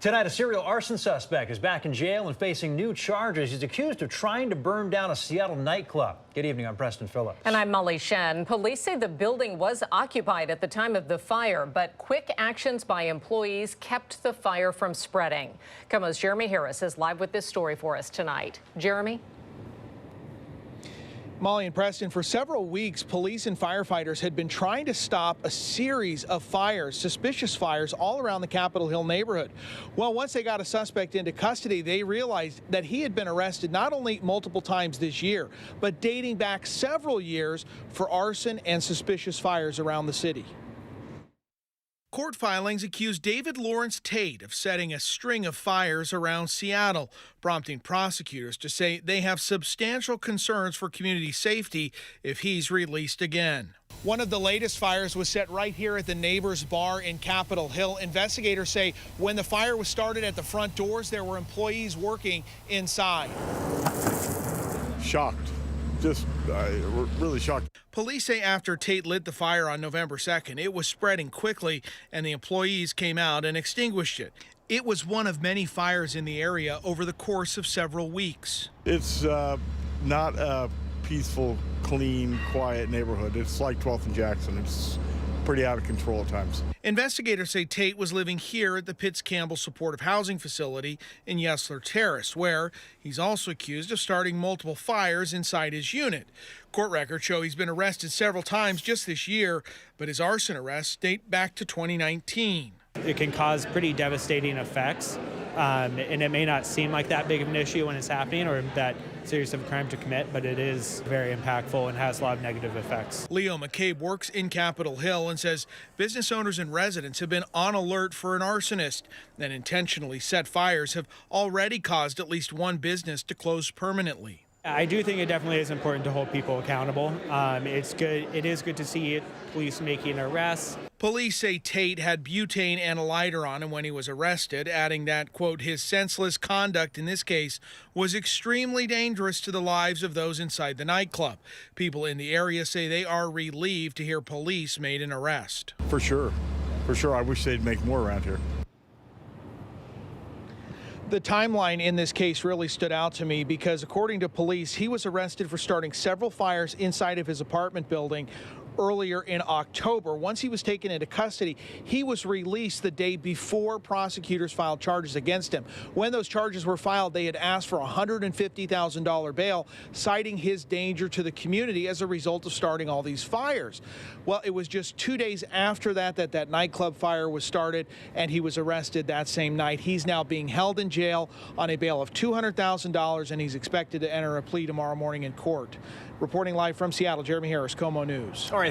Tonight, a serial arson suspect is back in jail and facing new charges. He's accused of trying to burn down a Seattle nightclub. Good evening, I'm Preston Phillips. And I'm Molly Shen. Police say the building was occupied at the time of the fire, but quick actions by employees kept the fire from spreading. KOMO's Jeremy Harris is live with this story for us tonight. Jeremy? Molly and Preston, for several weeks, police and firefighters had been trying to stop a series of fires, suspicious fires, all around the Capitol Hill neighborhood. Well, once they got a suspect into custody, they realized that he had been arrested not only multiple times this year, but dating back several years for arson and suspicious fires around the city. Court filings accuse David Tait of setting a string of fires around Seattle, prompting prosecutors to say they have substantial concerns for community safety if he's released again. One of the latest fires was set right here at the Neighbours bar in Capitol Hill. Investigators say when the fire was started at the front doors, there were employees working inside. Shocked. Just really shocked. Police say after Tait lit the fire on November 2nd, it was spreading quickly and the employees came out and extinguished it. It was one of many fires in the area over the course of several weeks. It's not a peaceful, clean, quiet neighborhood. It's like 12th and Jackson. It's pretty out of control at times. Investigators say Tait was living here at the Pitts Campbell Supportive Housing Facility in Yesler Terrace, where he's also accused of starting multiple fires inside his unit. Court records show he's been arrested several times just this year, but his arson arrests date back to 2019. It can cause pretty devastating effects, and it may not seem like that big of an issue when it's happening or that serious of a crime to commit, but it is very impactful and has a lot of negative effects. Leo McCabe works in Capitol Hill and says business owners and residents have been on alert for an arsonist, and intentionally set fires have already caused at least one business to close permanently. I do think it definitely is important to hold people accountable. It is good to see police making arrests. Police say Tait had butane and a lighter on him when he was arrested, adding that, quote, his senseless conduct in this case was extremely dangerous to the lives of those inside the nightclub. People in the area say they are relieved to hear police made an arrest. For sure. For sure. I wish they'd make more around here. The timeline in this case really stood out to me because, according to police, he was arrested for starting several fires inside of his apartment building earlier in October. Once he was taken into custody, he was released the day before prosecutors filed charges against him. When those charges were filed, they had asked for a $150,000 bail, citing his danger to the community as a result of starting all these fires. Well, it was just 2 days after that nightclub fire was started, and he was arrested that same night. He's now being held in jail on a bail of $200,000, and he's expected to enter a plea tomorrow morning in court. Reporting live from Seattle, Jeremy Harris, KOMO News. All right.